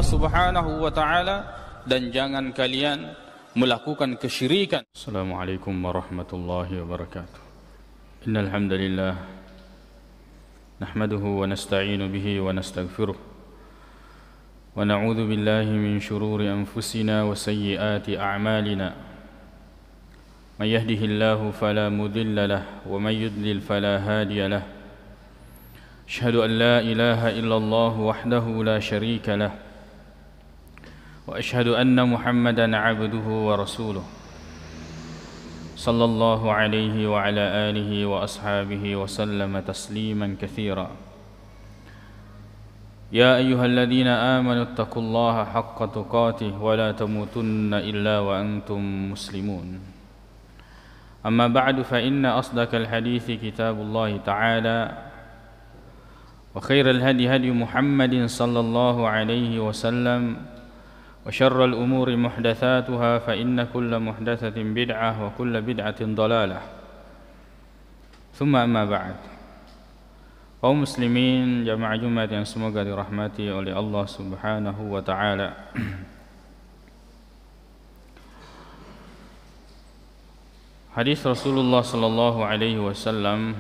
Allah Subhanahu wa taala dan jangan kalian melakukan kesyirikan. Assalamualaikum warahmatullahi wabarakatuh. Innal hamdalillah nahmaduhu wa nasta'inu bihi wa nastaghfiruh wa na'udzu billahi min shururi anfusina wa sayyiati a'malina. من يهده الله فلا مضل له ومن يضلل فلا هادي له أشهد أن لا إله إلا الله وحده لا شريك له وأشهد أن محمدا عبده ورسوله صلى الله عليه وعلى آله وأصحابه وسلم تسليما كثيرا يا أيها الذين آمنوا اتقوا الله حق تقاته ولا تموتن إلا وأنتم مسلمون أما بعد فإن أصدق الحديث كتاب الله تعالى وخير الهدي هدي محمد صلى الله عليه وسلم وشر الأمور محدثاتها فإن كل محدثة بدعة وكل بدعة ضلالة ثم أما بعد. Kaum muslimin jamaah Jumat yang semoga dirahmati oleh Allah Subhanahu wa taala. Hadis Rasulullah sallallahu alaihi wasallam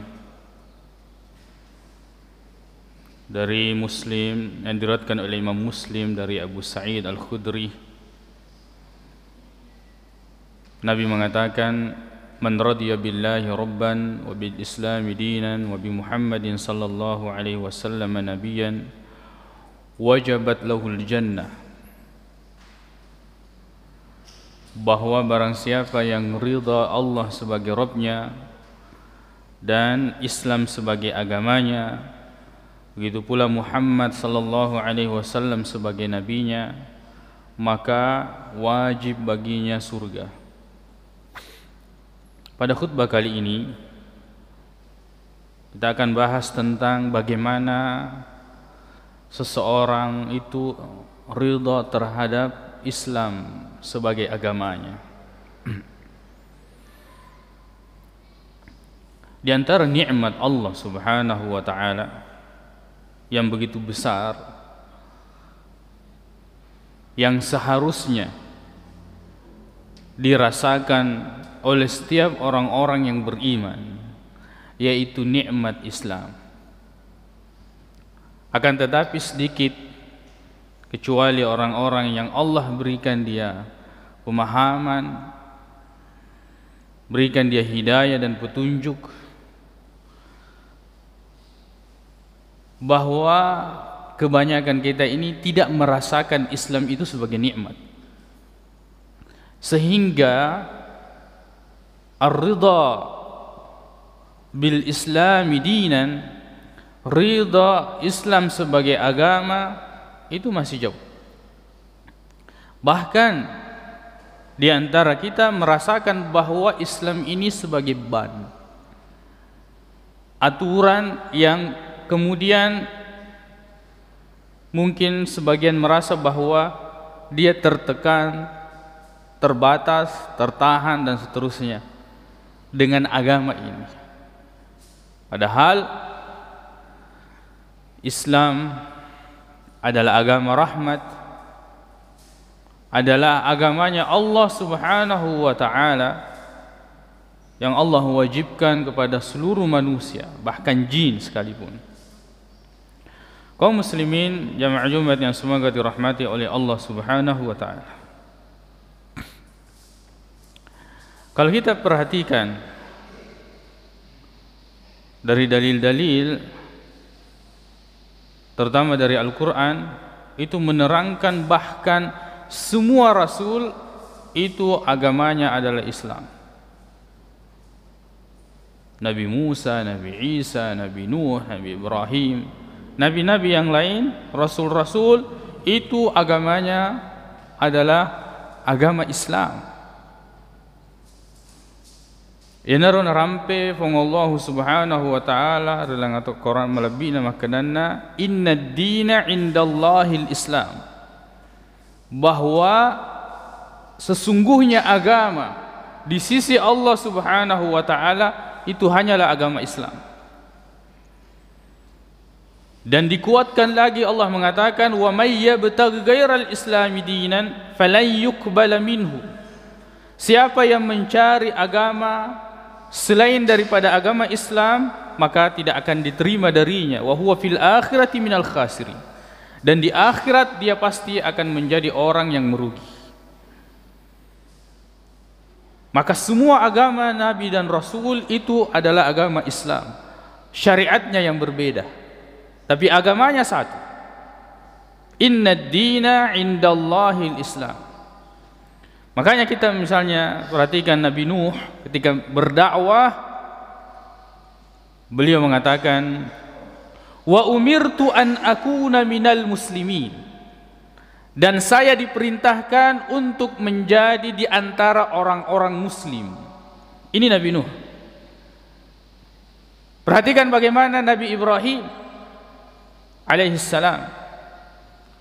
dari Muslim yang diriwayatkan oleh Imam Muslim dari Abu Sa'id Al-Khudri. Nabi mengatakan, "Man radiya billahi rabban wa bil islami dinan wa bi Muhammadin sallallahu alaihi wasallam nabiyyan wajabat lahul jannah." Bahwa barang siapa yang ridha Allah sebagai Rabbnya dan Islam sebagai agamanya, begitu pula Muhammad sallallahu alaihi wasallam sebagai nabinya, maka wajib baginya surga. Pada khutbah kali ini kita akan bahas tentang bagaimana seseorang itu ridha terhadap Islam sebagai agamanya. Di antara nikmat Allah Subhanahu wa taala yang begitu besar, yang seharusnya dirasakan oleh setiap orang-orang yang beriman, yaitu nikmat Islam. Akan tetapi sedikit kecuali orang-orang yang Allah berikan dia pemahaman, berikan dia hidayah dan petunjuk, bahwa kebanyakan kita ini tidak merasakan Islam itu sebagai nikmat, sehingga ar-ridha bil islami dinan, ridha Islam sebagai agama, itu masih jauh. Bahkan di antara kita merasakan bahwa Islam ini sebagai ban, aturan yang kemudian mungkin sebagian merasa bahwa dia tertekan, terbatas, tertahan dan seterusnya dengan agama ini. Padahal Islam adalah agama rahmat, adalah agamanya Allah Subhanahu wa taala yang Allah wajibkan kepada seluruh manusia, bahkan jin sekalipun. Kaum muslimin jamaah Jumat yang semoga dirahmati oleh Allah Subhanahu wa taala. Kalau kita perhatikan dari dalil-dalil terutama dari Al-Quran, itu menerangkan bahkan semua Rasul itu agamanya adalah Islam. Nabi Musa, Nabi Isa, Nabi Nuh, Nabi Ibrahim, Nabi-Nabi yang lain, Rasul-Rasul itu agamanya adalah agama Islam. Inaron rampe fong Allah Subhanahu wa taala dalam ayat Quran malabina makananna inna ad-dina indallahil Islam, bahwa sesungguhnya agama di sisi Allah Subhanahu wa taala itu hanyalah agama Islam. Dan dikuatkan lagi Allah mengatakan, wa may yabtaghi ghairal islami dinan falan yuqbala minhu. Siapa yang mencari agama selain daripada agama Islam, maka tidak akan diterima darinya. Wa huwa fil akhirati minal khasirin. Dan di akhirat dia pasti akan menjadi orang yang merugi. Maka semua agama Nabi dan Rasul itu adalah agama Islam. Syariatnya yang berbeda, tapi agamanya satu. Inna ad-dina indallahil Islam. Makanya kita misalnya perhatikan Nabi Nuh ketika berdakwah, beliau mengatakan, wa umirtu an akuna minal muslimin. Dan saya diperintahkan untuk menjadi di antara orang-orang muslim. Ini Nabi Nuh. Perhatikan bagaimana Nabi Ibrahim alaihissalam.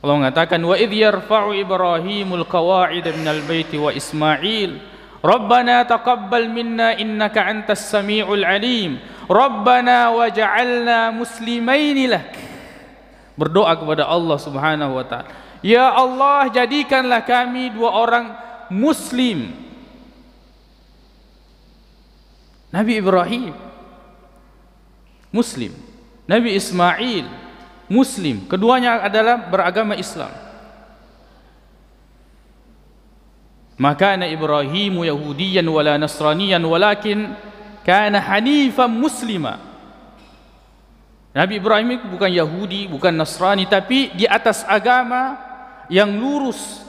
Allah mengatakan, wa idh yarfa'u Ibrahimul qawa'ida minal baiti wa Ismail Rabbana taqabbal minna innaka antas sami'ul alim Rabbana waj'alna muslimaini lak. Berdoa kepada Allah Subhanahu wa taala, ya Allah, jadikanlah kami dua orang muslim. Nabi Ibrahim muslim, Nabi Ismail muslim, keduanya adalah beragama Islam. Maka kana Ibrahimu yahudiyan wala nasraniyan walakin kana hanifan muslima. Nabi Ibrahim itu bukan Yahudi, bukan Nasrani, tapi di atas agama yang lurus.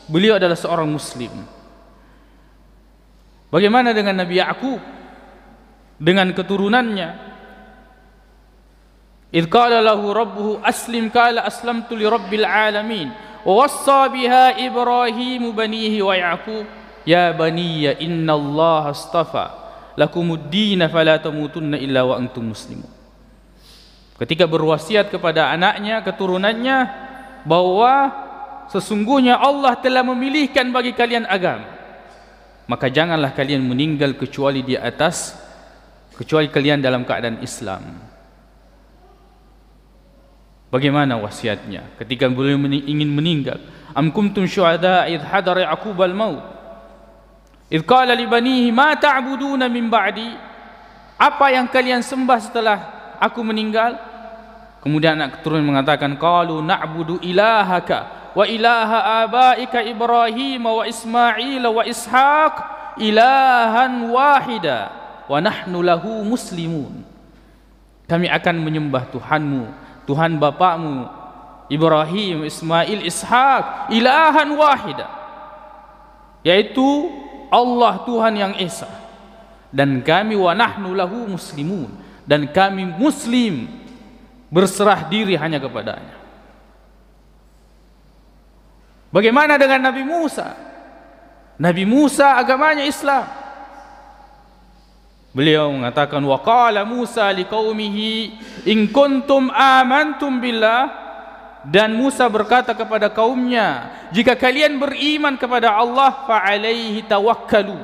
Beliau adalah seorang muslim. Bagaimana dengan Nabi Ya'qub, dengan keturunannya? Idh qala lahu rabbuhu aslim qala aslamtu li rabbil alamin wa wassa biha Ibrahimu banihi wa Ya'qub ya baniya innallaha astafa lakumuddin fala tamutunna illa wa antum muslimun. Ketika berwasiat kepada anaknya, keturunannya, bahwa sesungguhnya Allah telah memilihkan bagi kalian agama, maka janganlah kalian meninggal kecuali kalian dalam keadaan Islam. Bagaimana wasiatnya ketika beliau ingin meninggal? Am kuntum syuhada idh hadara Ya'qub al-maut idh qala li banihi ma ta'buduna min ba'di. Apa yang kalian sembah setelah aku meninggal? Kemudian anak keturunan mengatakan, qalu na'budu ilahaka wa ilaha abaika Ibrahim wa Ismail wa Ishaq ilahan wahida wa nahnu lahu muslimun. Kami akan menyembah Tuhanmu, Tuhan bapakmu Ibrahim, Ismail, Ishaq, ilahan wahida, yaitu Allah Tuhan yang esa, dan kami wa nahnu lahu muslimun, dan kami muslim, berserah diri hanya kepadanya. Bagaimana dengan Nabi Musa? Nabi Musa agamanya Islam. Beliau mengatakan, wa qala Musa liqaumihi in kuntum amantum billah. Dan Musa berkata kepada kaumnya, jika kalian beriman kepada Allah, fa alaihi tawakkalu,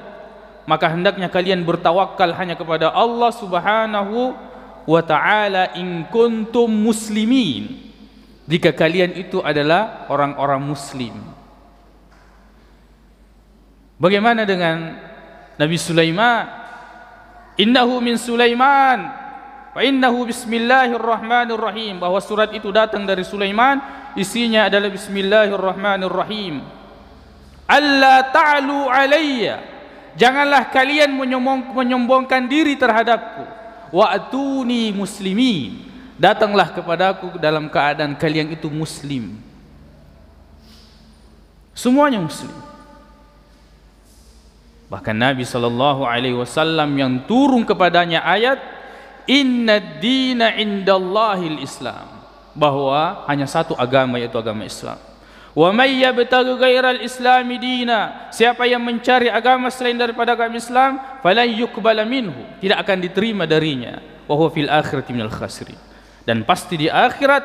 maka hendaknya kalian bertawakal hanya kepada Allah Subhanahu wa ta'ala in kuntum muslimin, jika kalian itu adalah orang-orang muslim. Bagaimana dengan Nabi Sulaiman? Innahu min Sulaiman wa innahu bismillahirrahmanirrahim, bahwa surat itu datang dari Sulaiman, isinya adalah bismillahirrahmanirrahim. Alla ta'lu alayya, janganlah kalian menyombongkan diri terhadapku. Wa'tuni muslimin, datanglah kepadaku dalam keadaan kalian itu muslim. Semuanya muslim. Bahkan Nabi SAW yang turun kepadanya ayat inna ad-dina indallahil Islam, bahwa hanya satu agama, yaitu agama Islam. Wa may yabtaghi ghairal islami dina, siapa yang mencari agama selain daripada agama Islam, falan yuqbala minhu, tidak akan diterima darinya. Wa huwa fil akhirati minal khasirin, dan pasti di akhirat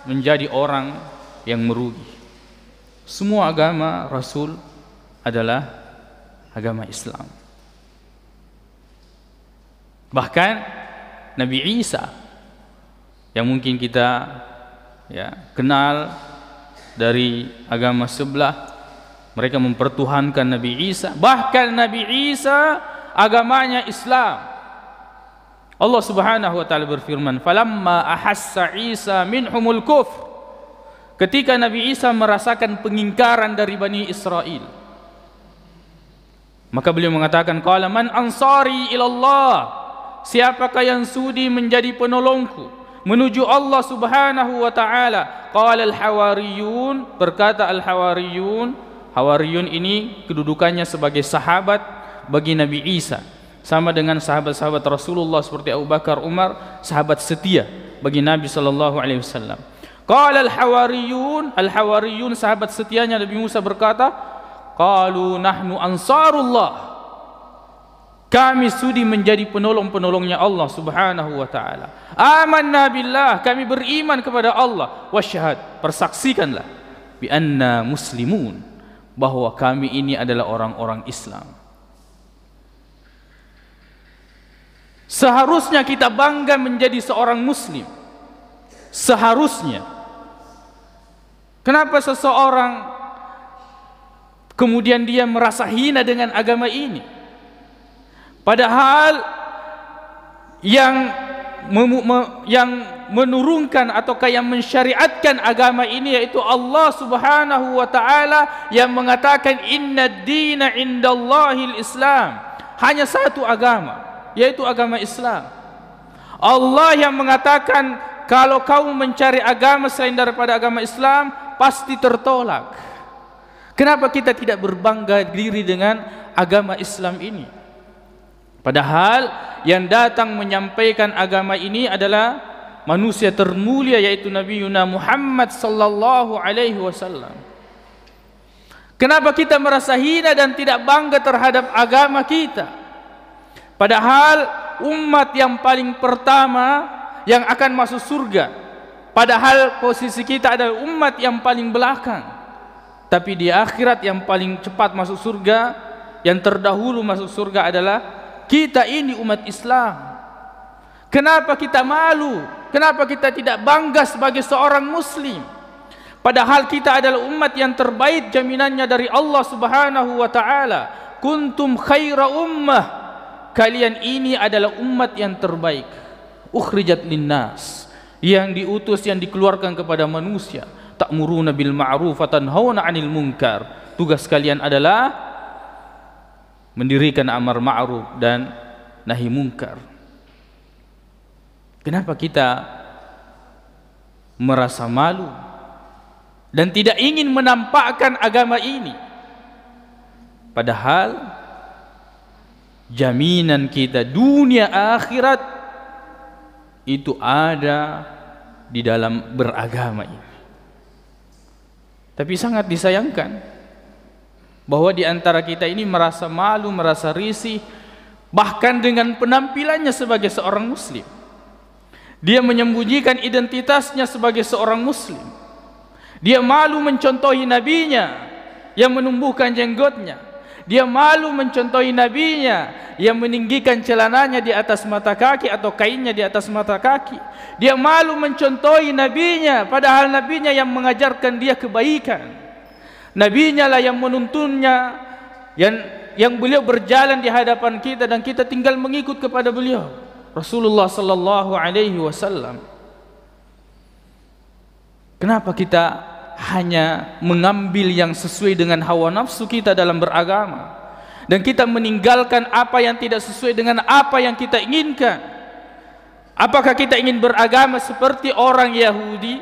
menjadi orang yang merugi. Semua agama Rasul adalah agama Islam. Bahkan Nabi Isa yang mungkin kita kenal dari agama sebelah. Mereka mempertuhankan Nabi Isa, bahkan Nabi Isa agamanya Islam. Allah Subhanahu wa taala berfirman, "Falamma ahassa Isa minhumul kufr." Ketika Nabi Isa merasakan pengingkaran dari Bani Israel, maka beliau mengatakan, "Qala man ansari ilallah?" Siapakah yang sudi menjadi penolongku menuju Allah Subhanahu wa taala? Qala al-hawariyun, berkata al-hawariyun. Hawariyun ini kedudukannya sebagai sahabat bagi Nabi Isa, sama dengan sahabat-sahabat Rasulullah seperti Abu Bakar, Umar, sahabat setia bagi Nabi sallallahu alaihi wasallam. Qala al-hawariyun, sahabat setianya Nabi Musa berkata, qalu nahnu ansarullah. Kami sudi menjadi penolong-penolongnya Allah Subhanahu wa taala. Amanna billah, kami beriman kepada Allah. Wasyhad, persaksikanlah bi anna muslimun, bahwa kami ini adalah orang-orang Islam. Seharusnya kita bangga menjadi seorang muslim. Seharusnya. Kenapa seseorang kemudian dia merasa hina dengan agama ini? Padahal yang menurunkan ataukah yang mensyariatkan agama ini yaitu Allah Subhanahu wa taala, yang mengatakan innad dina indallahil Islam. Hanya satu agama, yaitu agama Islam. Allah yang mengatakan kalau kamu mencari agama selain daripada agama Islam pasti tertolak. Kenapa kita tidak berbangga diri dengan agama Islam ini? Padahal yang datang menyampaikan agama ini adalah manusia termulia, yaitu Nabi Muhammad sallallahu alaihi wasallam. Kenapa kita merasa hina dan tidak bangga terhadap agama kita? Padahal umat yang paling pertama yang akan masuk surga, padahal posisi kita adalah umat yang paling belakang. Tapi di akhirat yang paling cepat masuk surga, yang terdahulu masuk surga adalah kita ini umat Islam. Kenapa kita malu? Kenapa kita tidak bangga sebagai seorang muslim? Padahal kita adalah umat yang terbaik, jaminannya dari Allah Subhanahu wa taala. Kuntum khaira ummah. Kalian ini adalah umat yang terbaik. Ukhrijat linnas, yang diutus, yang dikeluarkan kepada manusia. Ta'muruna bil ma'ruf wa tanhauna 'anil munkar. Tugas kalian adalah mendirikan amar ma'ruf dan nahi munkar. Kenapa kita merasa malu dan tidak ingin menampakkan agama ini? Padahal jaminan kita dunia akhirat itu ada di dalam beragama ini. Tapi sangat disayangkan bahwa di antara kita ini merasa malu, merasa risih, bahkan dengan penampilannya sebagai seorang muslim. Dia menyembunyikan identitasnya sebagai seorang muslim. Dia malu mencontohi nabinya yang menumbuhkan jenggotnya. Dia malu mencontohi nabinya yang meninggikan celananya di atas mata kaki atau kainnya di atas mata kaki. Dia malu mencontohi nabinya, padahal nabinya yang mengajarkan dia kebaikan. Nabinya lah yang menuntunnya, yang beliau berjalan di hadapan kita dan kita tinggal mengikut kepada beliau, Rasulullah sallallahu alaihi wasallam. Kenapa kita hanya mengambil yang sesuai dengan hawa nafsu kita dalam beragama dan kita meninggalkan apa yang tidak sesuai dengan apa yang kita inginkan? Apakah kita ingin beragama seperti orang Yahudi,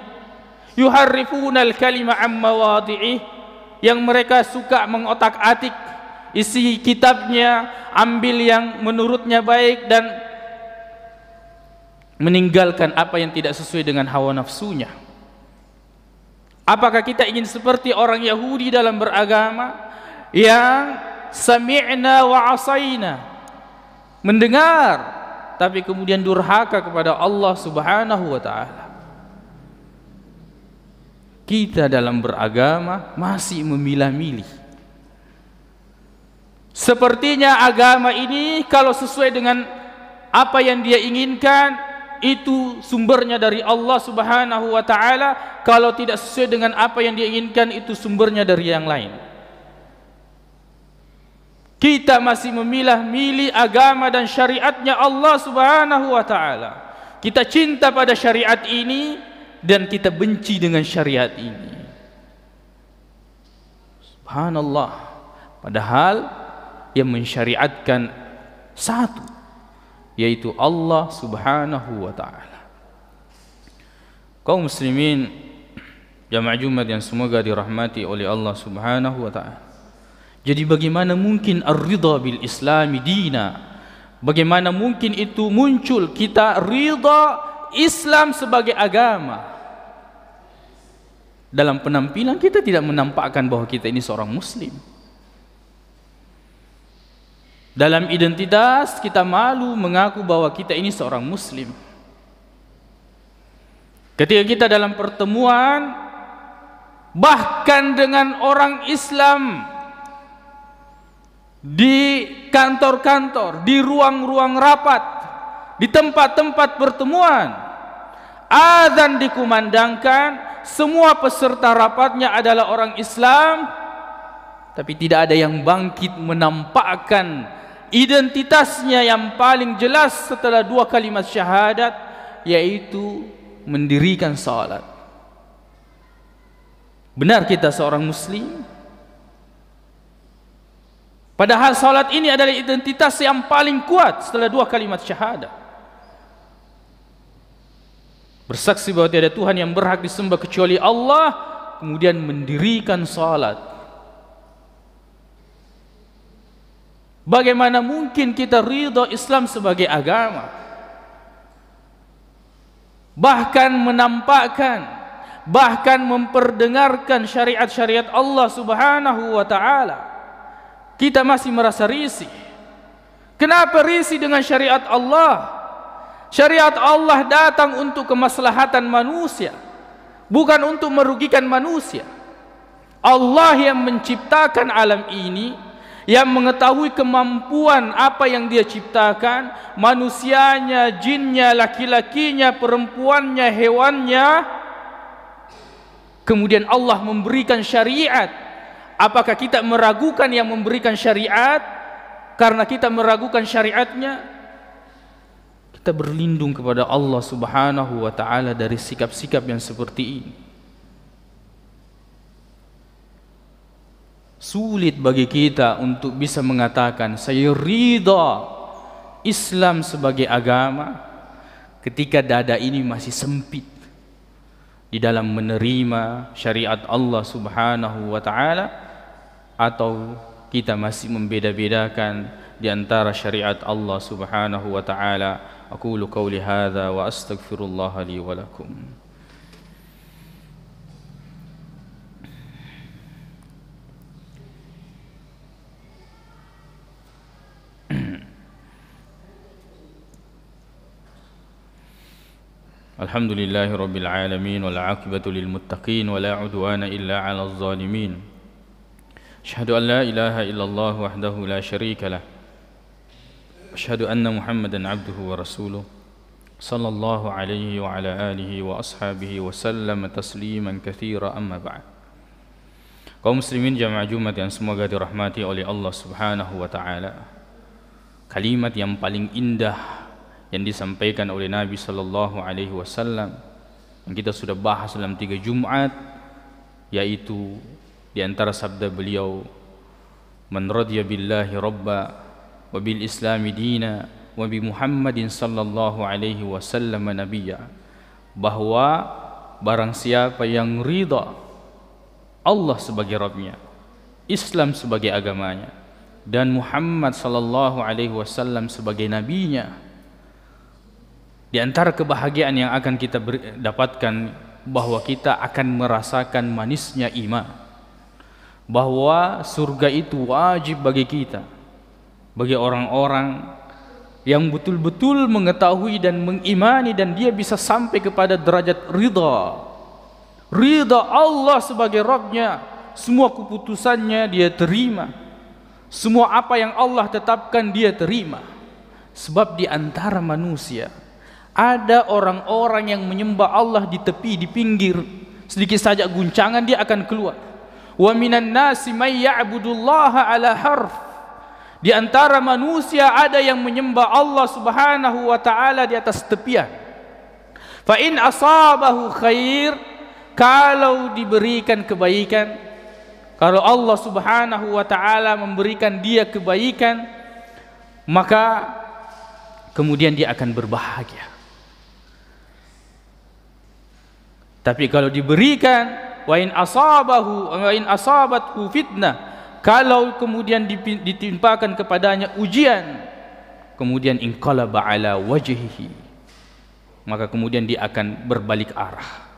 yuharrifuna al-kalima am mawadhi'ih, yang mereka suka mengotak-atik isi kitabnya, ambil yang menurutnya baik dan meninggalkan apa yang tidak sesuai dengan hawa nafsunya? Apakah kita ingin seperti orang Yahudi dalam beragama yang sami'na wa asaina, mendengar tapi kemudian durhaka kepada Allah Subhanahu wa taala? Kita dalam beragama masih memilah-milih. Sepertinya agama ini kalau sesuai dengan apa yang dia inginkan, itu sumbernya dari Allah Subhanahu wa ta'ala. Kalau tidak sesuai dengan apa yang dia inginkan, itu sumbernya dari yang lain. Kita masih milih agama dan syariatnya Allah Subhanahu wa ta'ala. Kita cinta pada syariat ini dan kita benci dengan syariat ini. Subhanallah. Padahal yang mensyariatkan satu, yaitu Allah Subhanahu wa ta'ala. Kaum muslimin jamaah Jumat yang semoga dirahmati oleh Allah Subhanahu wa ta'ala. Jadi bagaimana mungkin ar-ridha bil islami dina? Bagaimana mungkin itu muncul kita ridha Islam sebagai agama? Dalam penampilan kita tidak menampakkan bahwa kita ini seorang muslim. Dalam identitas kita malu mengaku bahwa kita ini seorang muslim. Ketika kita dalam pertemuan bahkan dengan orang Islam, di kantor-kantor, di ruang-ruang rapat, di tempat-tempat pertemuan, azan dikumandangkan, semua peserta rapatnya adalah orang Islam, tapi tidak ada yang bangkit menampakkan identitasnya yang paling jelas setelah 2 kalimat syahadat, yaitu mendirikan salat. Benar kita seorang muslim? Padahal salat ini adalah identitas yang paling kuat setelah 2 kalimat syahadat. Bersaksi bahwa tiada Tuhan yang berhak disembah kecuali Allah, kemudian mendirikan salat. Bagaimana mungkin kita ridha Islam sebagai agama? Bahkan menampakkan, bahkan memperdengarkan syariat-syariat Allah Subhanahu wa ta'ala, kita masih merasa risih. Kenapa risih dengan syariat Allah? Syariat Allah datang untuk kemaslahatan manusia, bukan untuk merugikan manusia. Allah yang menciptakan alam ini, yang mengetahui kemampuan apa yang dia ciptakan, manusianya, jinnya, laki-lakinya, perempuannya, hewannya. Kemudian Allah memberikan syariat. Apakah kita meragukan yang memberikan syariat karena kita meragukan syariatnya? Kita berlindung kepada Allah Subhanahu wa ta'ala dari sikap-sikap yang seperti ini. Sulit bagi kita untuk bisa mengatakan saya ridha Islam sebagai agama ketika dada ini masih sempit di dalam menerima syariat Allah Subhanahu wa ta'ala, atau kita masih membeda-bedakan di antara syariat Allah Subhanahu wa ta'ala. Aqulu qawli hadza wa astaghfirullah li wa lakum. Alhamdulillahi rabbil alamin wal aqibatu lil muttaqin wa la udwana illa 'alal zalimin. Asyhadu an la ilaha illallah wahdahu la syarika lah. Asyhadu anna Muhammadan 'abduhu wa rasuluh. Sallallahu alaihi wa ala alihi wa ashabihi wa sallam tasliman katsira, amma ba'd. Kaum muslimin jamaah Jumat yang semoga dirahmati oleh Allah Subhanahu wa ta'ala. Kalimat yang paling indah yang disampaikan oleh Nabi sallallahu alaihi wasallam yang kita sudah bahas dalam 3 Jumat, yaitu di antara sabda beliau, man radiya billahi rabba wa bil islami dina wa bi Muhammadin sallallahu alaihi wasallam nabiyya, bahwa barang siapa yang ridha Allah sebagai Rabbnya, Islam sebagai agamanya, dan Muhammad sallallahu alaihi wasallam sebagai nabinya, di antara kebahagiaan yang akan kita dapatkan bahwa kita akan merasakan manisnya iman, bahwa surga itu wajib bagi kita, bagi orang-orang yang betul-betul mengetahui dan mengimani, dan dia bisa sampai kepada derajat ridha Allah sebagai Rabbnya. Semua keputusannya dia terima, semua apa yang Allah tetapkan dia terima. Sebab di antara manusia Ada orang-orang yang menyembah Allah di tepi, di pinggir, sedikit saja guncangan dia akan keluar. Wa minan nasi may ya'budullaha ala harf. Di antara manusia ada yang menyembah Allah Subhanahu wa taala di atas tepian. Fa in asabahu khair, kalau diberikan kebaikan, kalau Allah Subhanahu wa taala memberikan dia kebaikan, maka kemudian dia akan berbahagia. Tapi kalau diberikan wa in asabathu fitnah, kalau kemudian ditimpakan kepadanya ujian, kemudian inqalaba ala wajhihi, maka kemudian dia akan berbalik arah.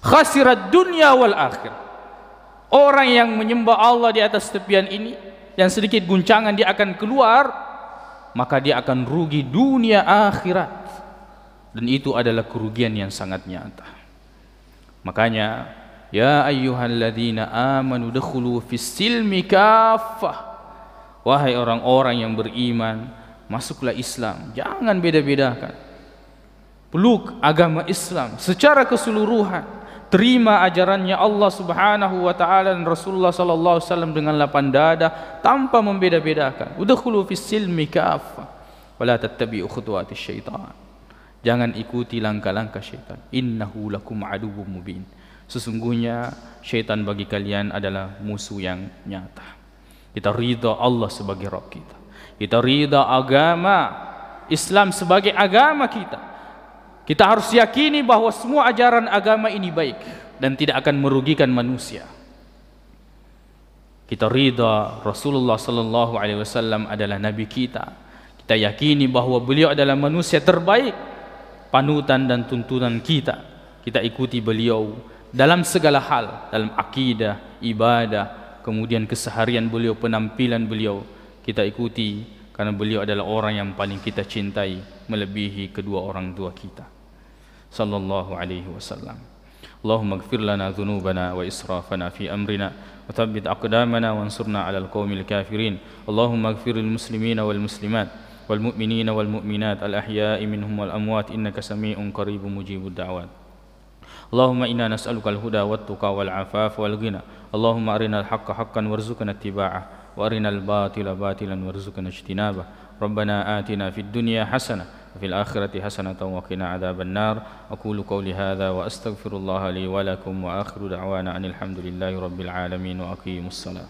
Khasirat dunya wal akhirah. Orang yang menyembah Allah di atas tepian ini, yang sedikit guncangan dia akan keluar, maka dia akan rugi dunia akhirat, dan itu adalah kerugian yang sangat nyata. Makanya, ya ayyuhalladzina amanu dakhulu fis silmi kaffah. Wahai orang-orang yang beriman, masuklah Islam, jangan beda-bedakan. Peluk agama Islam secara keseluruhan. Terima ajarannya Allah Subhanahu wa taala dan Rasulullah sallallahu alaihi wasallam dengan lapang dada tanpa membeda-bedakan. Udkhulu fis silmi kaffah wa la tattabi'u khutuwatis syaitan. Jangan ikuti langkah-langkah syaitan. Innahu lakum aduwwum mubin. Sesungguhnya syaitan bagi kalian adalah musuh yang nyata. Kita ridha Allah sebagai Rabb kita. Kita ridha agama Islam sebagai agama kita. Kita harus yakini bahwa semua ajaran agama ini baik dan tidak akan merugikan manusia. Kita ridha Rasulullah sallallahu alaihi wasallam adalah nabi kita. Kita yakini bahwa beliau adalah manusia terbaik, panutan dan tuntunan kita. Kita ikuti beliau dalam segala hal, dalam akidah, ibadah, kemudian keseharian beliau, penampilan beliau. Kita ikuti karena beliau adalah orang yang paling kita cintai melebihi kedua orang tua kita. Sallallahu alaihi wasallam. Allahumma ighfir lana dhunubana wa israfana fi amrina wa thabbit aqdamana wansurna 'alal qaumil kafirin. Allahumma ighfir lil muslimina wal muslimat wal mu'minina wal mu'minat al ahya'i minhum wal amwat innaka samii'un qaribun mujibud da'wat. Allahumma inna nas'aluka al huda wat tuqa wal 'afafa wal ghina. Allahumma arinal haqqa haqqan warzuqna ittiba'ah wa arinal batila batilan warzuqna ijtinabah. Rabbana atina fid dunya hasanah wa fil akhirati hasanatan wa qina adzaban nar. Aqulu qawli hadza wa astaghfirullah li wa lakum wa akhiru da'wana anil hamdulillahi rabbil alamin wa aqimus salam.